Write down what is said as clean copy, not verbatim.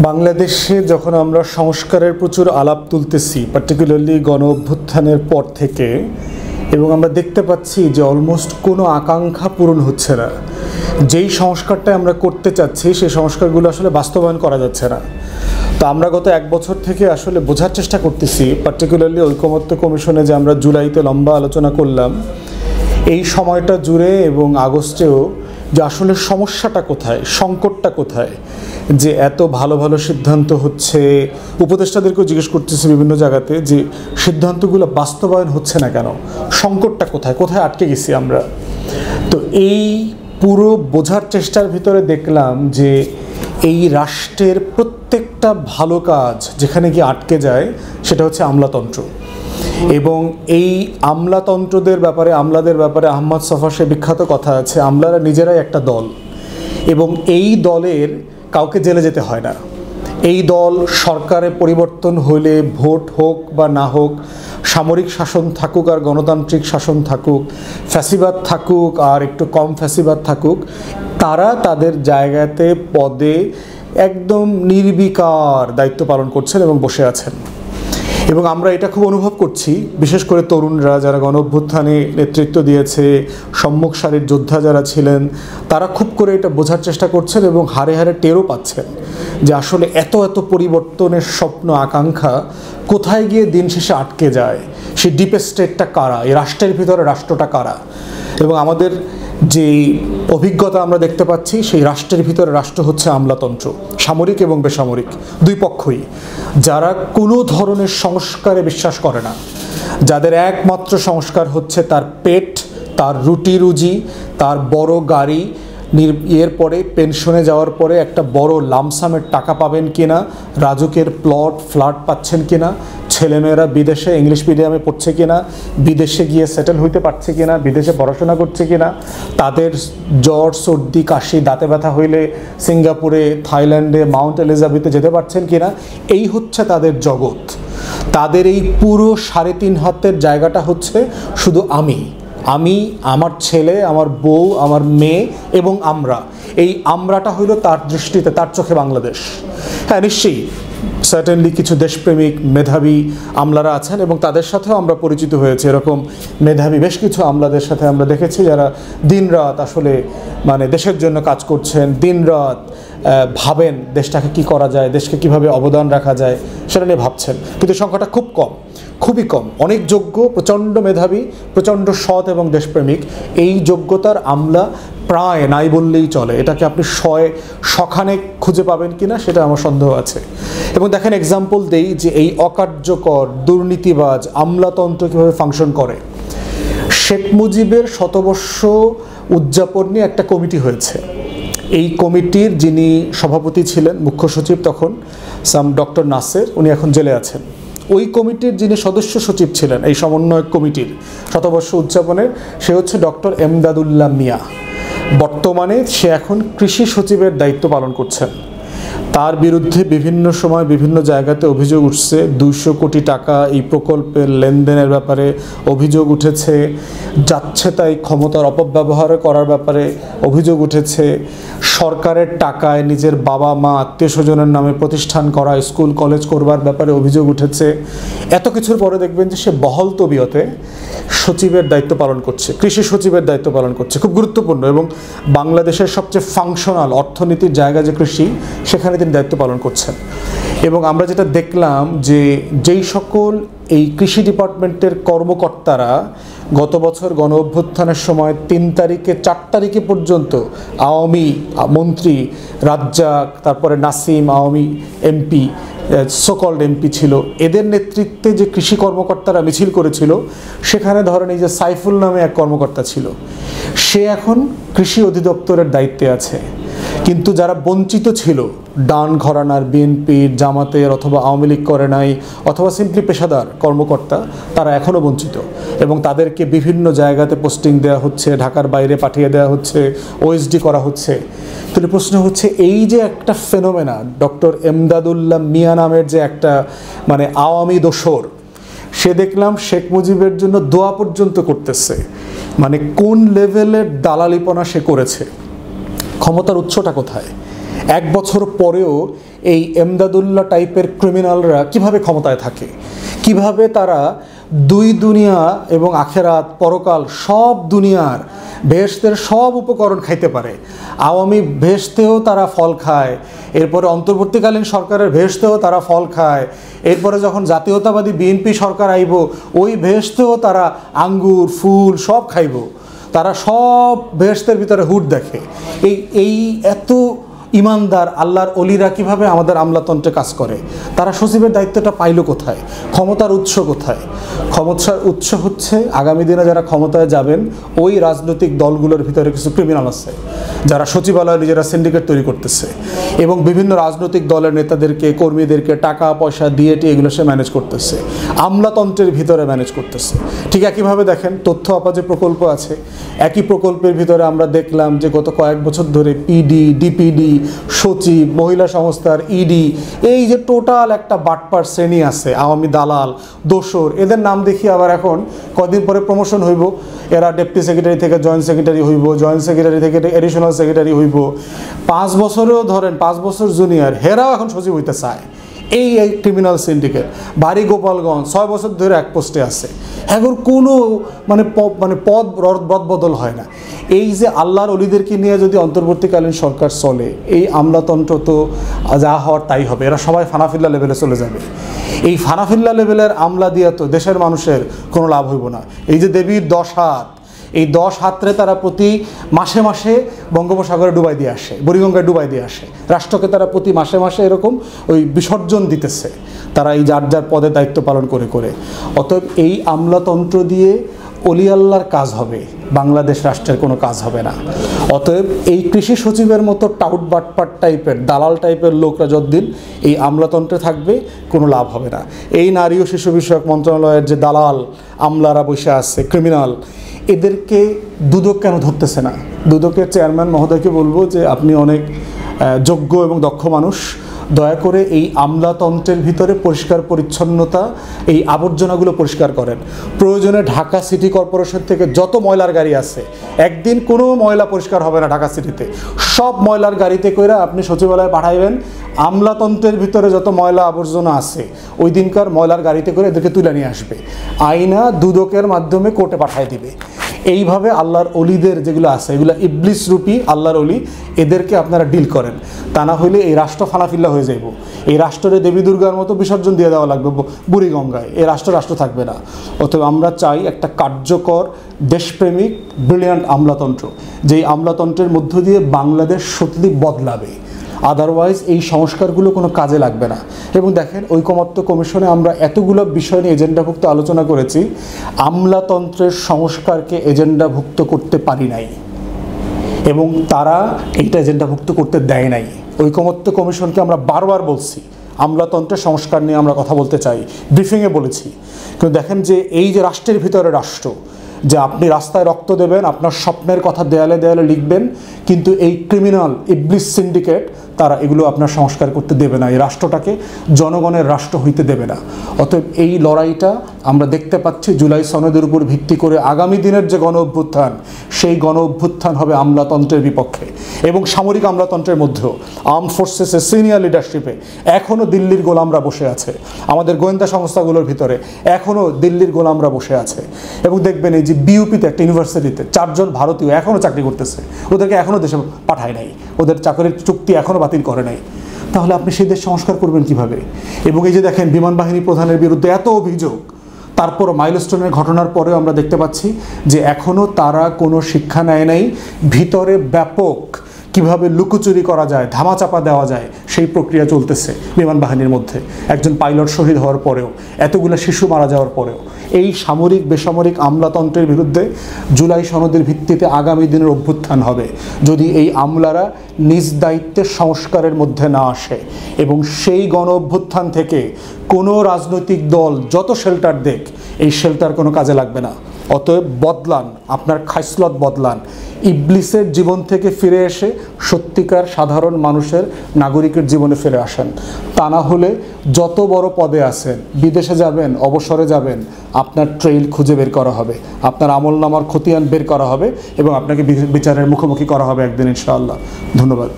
বাংলাদেশে যখন আমরা সংস্কারের প্রচুর আলাপ তুলতেছি, পার্টিকুলারলি গণ অভ্যুত্থানের পর থেকে, এবং আমরা দেখতে পাচ্ছি যে অলমোস্ট কোনো আকাঙ্ক্ষা পূরণ হচ্ছে না। যেই সংস্কারটা আমরা করতে চাচ্ছি সেই সংস্কারগুলো আসলে বাস্তবায়ন করা যাচ্ছে না। তো আমরা গত এক বছর থেকে আসলে বোঝার চেষ্টা করতেছি, পার্টিকুলারলি ঐকমত্য কমিশনে যে আমরা জুলাইতে লম্বা আলোচনা করলাম, এই সময়টা জুড়ে এবং আগস্টেও, যে আসলে সমস্যাটা কোথায়, সংকটটা কোথায়, যে এত ভালো ভালো সিদ্ধান্ত হচ্ছে। উপদেষ্টাদেরকেও জিজ্ঞেস করতেছি বিভিন্ন জায়গাতে যে সিদ্ধান্তগুলো বাস্তবায়ন হচ্ছে না কেন, সংকটটা কোথায়, কোথায় আটকে গেছি আমরা। তো এই পুরো বোঝার চেষ্টার ভিতরে দেখলাম যে এই রাষ্ট্রের প্রত্যেকটা ভালো কাজ যেখানে গিয়ে আটকে যায় সেটা হচ্ছে আমলাতন্ত্র। এবং এই আমলাতন্ত্রদের ব্যাপারে, আমলাদের ব্যাপারে আহমদ ছফার সে বিখ্যাত কথা আছে, আমলারা নিজেরাই একটা দল এবং এই দলের কাউকে জেলে যেতে হয় না। এই দল সরকারের পরিবর্তন হলে, ভোট হোক বা না হোক, সামরিক শাসন থাকুক আর গণতান্ত্রিক শাসন থাকুক, ফ্যাসিবাদ থাকুক আর একটু কম ফ্যাসিবাদ থাকুক, তারা তাদের জায়গাতে পদে একদম নির্বিকার দায়িত্ব পালন করছেন এবং বসে আছেন। এবং আমরা এটা খুব অনুভব করছি, বিশেষ করে তরুণরা যারা গণ অভ্যুত্থানে নেতৃত্ব দিয়েছে, সম্মুখ সারির যোদ্ধা যারা ছিলেন, তারা খুব করে এটা বোঝার চেষ্টা করছেন এবং হারে হারে টেরও পাচ্ছেন যে আসলে এত এত পরিবর্তনের স্বপ্ন, আকাঙ্ক্ষা কোথায় গিয়ে দিন শেষে আটকে যায়। সেই ডিপ স্টেটটা কারা, এই রাষ্ট্রের ভিতরে রাষ্ট্রটা কারা। এবং আমাদের যে অভিজ্ঞতা আমরা দেখতে পাচ্ছি, সেই রাষ্ট্রের ভিতরে রাষ্ট্র হচ্ছে আমলাতন্ত্র, সামরিক এবং বেসামরিক দুই পক্ষই, যারা কোনো ধরনের সংস্কারে বিশ্বাস করে না, যাদের একমাত্র সংস্কার হচ্ছে তার পেট, তার রুটি রুজি, তার বড় গাড়ি, এর পরে পেনশনে যাওয়ার পরে একটা বড় লামসামের টাকা পাবেন কিনা, রাজুকের প্লট ফ্ল্যাট পাচ্ছেন কিনা, ছেলেমেয়েরা বিদেশে ইংলিশ মিডিয়ামে পড়ছে কিনা, বিদেশে গিয়ে সেটেল হইতে পারছে কিনা, বিদেশে পড়াশোনা করছে কিনা, তাদের জ্বর সর্দি কাশি দাঁতে ব্যথা হইলে সিঙ্গাপুরে, থাইল্যান্ডে, মাউন্ট এলিজাবেথে যেতে পারছেন কিনা, এই হচ্ছে তাদের জগৎ। তাদের এই পুরো 3.5 হাতের জায়গাটা হচ্ছে শুধু আমি, আমার ছেলে, আমার বউ, আমার মেয়ে এবং আমরা। এই আমরাটা হইল তার দৃষ্টিতে, তার চোখে বাংলাদেশ। হ্যাঁ, নিশ্চয়ই সার্টেনলি কিছু দেশপ্রেমিক মেধাবী আমলারা আছেন এবং তাদের সাথেও আমরা পরিচিত হয়েছি। এরকম মেধাবী বেশ কিছু আমলাদের সাথে আমরা দেখেছি যারা দিনরাত আসলে দেশের জন্য কাজ করছেন, দিনরাত ভাবেন দেশটাকে কি করা যায়, দেশকে কিভাবে অবদান রাখা যায় সেটা নিয়ে ভাবছেন। কিন্তু সংখ্যাটা খুব কম, খুবই কম। অনেক যোগ্য, প্রচণ্ড মেধাবী, প্রচণ্ড সৎ এবং দেশপ্রেমিক, এই যোগ্যতার আমলা প্রায় নাই বললেই চলে। এটাকে আপনি শখানে খুঁজে পাবেন কিনা সেটা আমার সন্দেহ আছে। এবং দেখেন, এক্সাম্পল দেই যে এই অকার্যকর দুর্নীতিবাজ আমলাতন্ত্র কীভাবে ফাংশন করে। শেখ মুজিবের শতবর্ষ উদযাপন নিয়ে একটা কমিটি হয়েছে। এই কমিটির যিনি সভাপতি ছিলেন, মুখ্য সচিব তখন, ডক্টর নাসের, উনি এখন জেলে আছেন। ওই কমিটির যিনি সদস্য সচিব ছিলেন এই সমন্বয়ক কমিটির শতবর্ষ উদযাপনের, সে হচ্ছে ডক্টর এমদাদুল্লাহ মিয়া। বর্তমানে সে এখন কৃষি সচিবের দায়িত্ব পালন করছেন। তার বিরুদ্ধে বিভিন্ন সময় বিভিন্ন জায়গাতে অভিযোগ উঠছে, 200 কোটি টাকা এই প্রকল্পের লেনদেনের ব্যাপারে অভিযোগ উঠেছে, যাচ্ছে তাই ক্ষমতার অপব্যবহার করার ব্যাপারে অভিযোগ উঠেছে, সরকারের টাকায় নিজের বাবা মা আত্মীয় স্বজনের নামে প্রতিষ্ঠান করা, স্কুল কলেজ করবার ব্যাপারে অভিযোগ উঠেছে। এত কিছুর পরে দেখবেন যে সে বহল তবিয়তে সচিবের দায়িত্ব পালন করছে, কৃষি সচিবের দায়িত্ব পালন করছে, খুব গুরুত্বপূর্ণ। এবং বাংলাদেশের সবচেয়ে ফাংশনাল অর্থনীতির জায়গা যে কৃষি, সেখানে তিনি দায়িত্ব পালন করছেন। এবং আমরা যেটা দেখলাম যে যেই সকল এই কৃষি ডিপার্টমেন্টের কর্মকর্তারা গত বছর গণ অভ্যুত্থানের সময় 3 তারিখে 4 তারিখে পর্যন্ত আওয়ামী মন্ত্রী রাজ্জাক, তারপরে Nasim Awami MP, so-called MP ছিল, এদের নেতৃত্বে যে কৃষি কর্মকর্তারা মিছিল করেছিল, সেখানে ধরেন এই যে সাইফুল নামে এক কর্মকর্তা ছিল, সে এখন কৃষি অধিদপ্তরের দায়িত্বে আছে। কিন্তু যারা বঞ্চিত ছিল, ডান ঘরানার, বিএনপির, জামাতের অথবা আওয়ামী লীগ করে নাই, অথবা সিম্পলি পেশাদার কর্মকর্তা, তারা এখনও বঞ্চিত এবং তাদেরকে বিভিন্ন জায়গাতে পোস্টিং দেওয়া হচ্ছে, ঢাকার বাইরে পাঠিয়ে দেওয়া হচ্ছে, ওএসডি করা হচ্ছে। তাহলে প্রশ্ন হচ্ছে, এই যে একটা ফেনোমেনা, ডক্টর এমদাদুল্লাহ মিয়া নামের যে একটা আওয়ামী দোসর, সে দেখলাম শেখ মুজিবের জন্য দোয়া পর্যন্ত করতেছে। কোন লেভেলের দালালিপনা সে করেছে, ক্ষমতার উৎসটা কোথায়? 1 বছর পরেও এই এমদাদুল্লাহ টাইপের ক্রিমিনালরা কিভাবে ক্ষমতায় থাকে, কিভাবে তারা দুই দুনিয়া এবং আখেরাত পরকাল সব দুনিয়ার বেহেশতের সব উপকরণ খাইতে পারে। আওয়ামী বেহেশতেও তারা ফল খায়, এরপরে অন্তর্বর্তীকালীন সরকারের বেহেশতেও তারা ফল খায়, এরপরে যখন জাতীয়তাবাদী বিএনপি সরকার আইব ওই বেহেশতেও তারা আঙ্গুর ফুল সব খাইব। তারা সব বেহেশতের ভিতরে হুট দেখে। এই এত ইমানদার আল্লাহর অলিরা কিভাবে আমাদের আমলাতন্ত্রে কাজ করে? তারা সচিবের দায়িত্বটা পাইল কোথায়? ক্ষমতার উৎস কোথায়? ক্ষমতার উৎস হচ্ছে আগামী দিনে যারা ক্ষমতায় যাবেন ওই রাজনৈতিক দলগুলোর ভিতরে কিছু ক্রিমিনাল আছে যারা সচিবালয়ে নিজেরা সিন্ডিকেট তৈরি করতেছে এবং বিভিন্ন রাজনৈতিক দলের নেতাদেরকে কর্মীদেরকে টাকা পয়সা দিয়ে এগুলো সে ম্যানেজ করতেছে, আমলাতন্ত্রের ভিতরে ম্যানেজ করতেছে। ঠিক একইভাবে দেখেন তথ্য আপা যে প্রকল্প আছে, একই প্রকল্পের ভিতরে আমরা দেখলাম যে গত কয়েক বছর ধরে পিডি, ডিপিডি, সচিব, মহিলা সংস্থার ইডি, এই যে টোটাল একটা বাটপার শ্রেণী আছে, আওয়ামী দালাল, দোসর, এদের নাম দেখি আবার এখন কদিন পরে প্রমোশন হইব, এরা ডেপুটি সেক্রেটারি থেকে জয়েন্ট সেক্রেটারি হইব, জয়েন্ট সেক্রেটারি থেকে এডিশনাল সেক্রেটারি হইব। 5 বছরেও ধরেন 5 বছর জুনিয়র, হেরাও এখন সচিব হইতে চায়। এই ক্রিমিনাল সিন্ডিকেট বাড়ি গোপালগঞ্জ 6 বছর ধরে এক পোস্টে আছে, এখন কোনো পদ রদবদল হয় না। এই যে আল্লাহর অলিদেরকে নিয়ে যদি অন্তর্বর্তীকালীন সরকার চলে, এই আমলাতন্ত্র তো যা হওয়ার তাই হবে, এরা সবাই ফানাফিল্লা লেভেলে চলে যাবে। এই ফানাফিল্লা লেভেলের আমলা দিয়ে তো দেশের মানুষের কোনো লাভ হইব না। এই যে দেবীর 10 হাত, এই 10 হাতরে তারা প্রতি মাসে মাসে বঙ্গোপসাগরে ডুবাই দিয়ে আসে, বুড়িগঙ্গায় ডুবাই দিয়ে আসে, রাষ্ট্রকে তারা প্রতি মাসে মাসে এরকম ওই বিসর্জন দিতেছে, তারা এই যার যার পদে দায়িত্ব পালন করে করে। অতএব এই আমলাতন্ত্র দিয়ে অলি আল্লাহর কাজ হবে, বাংলাদেশ রাষ্ট্রের কোনো কাজ হবে না। অতএব এই কৃষি সচিবের মতো টাউট বাটপাট টাইপের দালাল টাইপের লোকরা যতদিন এই আমলাতন্ত্রে থাকবে কোনো লাভ হবে না। এই নারী ও শিশু বিষয়ক মন্ত্রণালয়ের যে দালাল আমলারা বসে আছে, ক্রিমিনাল, এদেরকে দুদক কেন ধরতেছে না? দুদকের চেয়ারম্যান মহোদয়কে বলবো যে আপনি অনেক যোগ্য এবং দক্ষ মানুষ, দয়া করে এই আমলাতন্ত্রের ভিতরে পরিষ্কার পরিচ্ছন্নতা, এই আবর্জনাগুলো পরিষ্কার করেন। প্রয়োজনে ঢাকা সিটি কর্পোরেশন থেকে যত ময়লার গাড়ি আছে, একদিন কোনো ময়লা পরিষ্কার হবে না ঢাকা সিটিতে, সব ময়লার গাড়িতে করে আপনি সচিবালয়ে পাঠাইবেন। আমলাতন্ত্রের ভিতরে যত ময়লা আবর্জনা আছে ওই দিনকার ময়লার গাড়িতে করে এদেরকে তুলে নিয়ে আসবে, আইনা দুদকের মাধ্যমে কোর্টে পাঠায় দিবে। এইভাবে আল্লাহর অলিদের যেগুলো আছে, এগুলো ইবলিস রূপী আল্লাহর অলি, এদেরকে আপনারা ডিল করেন। তা না হইলে এই রাষ্ট্র ফানাফিল্লা হয়ে যাইব। এই রাষ্ট্রে দেবী দুর্গার মতো বিসর্জন দিয়ে দেওয়া লাগবে বুড়িগঙ্গায়, এই রাষ্ট্র থাকবে না। অতএব আমরা চাই একটা কার্যকর, দেশপ্রেমিক, ব্রিলিয়ান্ট আমলাতন্ত্র, যেই আমলাতন্ত্রের মধ্য দিয়ে বাংলাদেশ সত্যি বদলাবে। আদারওয়াইজ এই সংস্কারগুলো কোনো কাজে লাগবে না। এবং দেখেন ঐকমত্য কমিশনে আমরা এতগুলো বিষয় নিয়ে এজেন্ডাভুক্ত আলোচনা করেছি, আমলাতন্ত্রের সংস্কারকে এজেন্ডাভুক্ত করতে পারি নাই এবং তারা এইটা এজেন্ডাভুক্ত করতে দেয় নাই। ঐকমত্য কমিশনকে আমরা বারবার বলছি আমলাতন্ত্রের সংস্কার নিয়ে আমরা কথা বলতে চাই, ব্রিফিংয়ে বলেছি। কিন্তু দেখেন যে এই যে রাষ্ট্রের ভিতরে রাষ্ট্র, যে আপনি রাস্তায় রক্ত দেবেন, আপনার স্বপ্নের কথা দেয়ালে দেয়ালে লিখবেন, কিন্তু এই ক্রিমিনাল ইবলিস সিন্ডিকেট তারা এগুলো আপনার সংস্কার করতে দেবে না, এই রাষ্ট্রটাকে জনগণের রাষ্ট্র হইতে দেবে না। অতএব এই লড়াইটা আমরা দেখতে পাচ্ছি জুলাই সনদের উপর ভিত্তি করে আগামী দিনের যে গণ অভ্যুত্থান, সেই গণ অভ্যুত্থান হবে আমলাতন্ত্রের বিপক্ষে এবং সামরিক আমলাতন্ত্রের মধ্যেও। আর্মড ফোর্সেসের সিনিয়র লিডারশিপে এখনও দিল্লির গোলামরা বসে আছে, আমাদের গোয়েন্দা সংস্থাগুলোর ভিতরে এখনও দিল্লির গোলামরা বসে আছে। এবং দেখবেন এই যে বিউপিতে একটা ইউনিভার্সিটিতে 4 জন ভারতীয় এখনও চাকরি করতেছে, ওদেরকে এখনও দেশে পাঠায় নাই, ওদের চাকরির চুক্তি এখনও বাতিল করে নাই। তাহলে আপনি সেই দেশ সংস্কার করবেন কিভাবে? এবং এই যে দেখেন বিমান বাহিনী প্রধানের বিরুদ্ধে এত অভিযোগ, তারপর মাইলস্টোনের ঘটনার পরেও আমরা দেখতে পাচ্ছি যে এখনও তারা কোনো শিক্ষা নেয় নাই, ভিতরে ব্যাপক কিভাবে লুকোচুরি করা যায়, ধামাচাপা দেওয়া যায়, সেই প্রক্রিয়া চলতেছে বিমান বাহিনীর মধ্যে। একজন পাইলট শহীদ হওয়ার পরেও, এতগুলো শিশু মারা যাওয়ার পরেও এই সামরিক বেসামরিক আমলাতন্ত্রের বিরুদ্ধে জুলাই সনদের ভিত্তিতে আগামী দিনের অভ্যুত্থান হবে যদি এই আমলারা নিজ দায়িত্বের সংস্কারের মধ্যে না আসে। এবং সেই গণ অভ্যুত্থান থেকে কোনো রাজনৈতিক দল যত শেল্টার দেখ, এই শেল্টার কোনো কাজে লাগবে না। অতএব বদলান, আপনার খাইসলত বদলান, ইবলিসের জীবন থেকে ফিরে এসে সত্যিকার সাধারণ মানুষের নাগরিকের জীবনে ফিরে আসেন। তা না হলে যত বড় পদে আছেন, বিদেশে যাবেন, অবসরে যাবেন, আপনার ট্রেইল খুঁজে বের করা হবে, আপনার আমলনামার খতিয়ান বের করা হবে এবং আপনাকে বিচারের মুখোমুখি করা হবে একদিন ইনশাআল্লাহ। ধন্যবাদ।